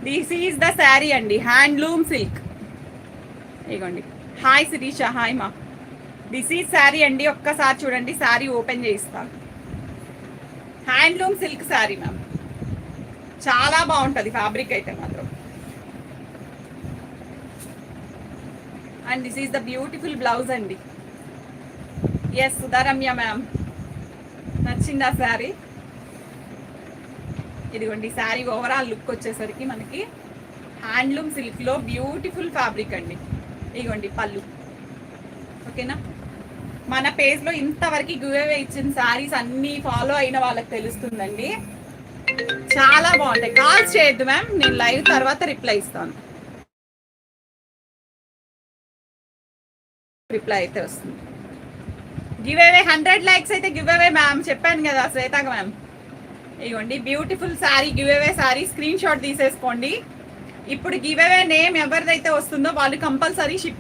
This is the sari అండి, handloom silk. ఇగోండి. Hi Sirisha, hi మా. దిస్ ఈజ్ శారీ అండి, ఒక్కసారి చూడండి, శారీ ఓపెన్ చేయిస్తాను. హ్యాండ్లూమ్ సిల్క్ శారీ మ్యామ్, చాలా బాగుంటుంది ఫ్యాబ్రిక్ అయితే మాత్రం. And this is the beautiful blouse అండి. ఎస్ సుధారమ్య మ్యామ్, నచ్చిందా శారీ? ఇదిగోండి శారీ ఓవరాల్ లుక్ వచ్చేసరికి మనకి హ్యాండ్లూమ్ సిల్క్లో బ్యూటిఫుల్ ఫ్యాబ్రిక్ అండి. ఇదిగోండి పళ్ళు. ఓకేనా? మన పేజ్లో ఇంతవరకు గివ్అవే ఇచ్చిన శారీస్ అన్నీ ఫాలో అయిన వాళ్ళకి తెలుస్తుందండి, చాలా బాగుంటాయి. కాల్స్ చేయొద్దు మ్యామ్, నేను లైవ్ తర్వాత రిప్లై ఇస్తాను. రిప్లై అయితే వస్తుంది. గివ్అవే 100 లైక్స్ అయితే గివ్అవే మ్యామ్, చెప్పాను కదా శ్వేతాక మ్యామ్. ఇదిగోండి beautiful sari, giveaway sari, screen shot తీసేసుకోండి. ఇప్పుడు గివ్అవే నేమ్ ఎవరిదైతే వస్తుందో వాళ్ళు కంపల్సరీ షిప్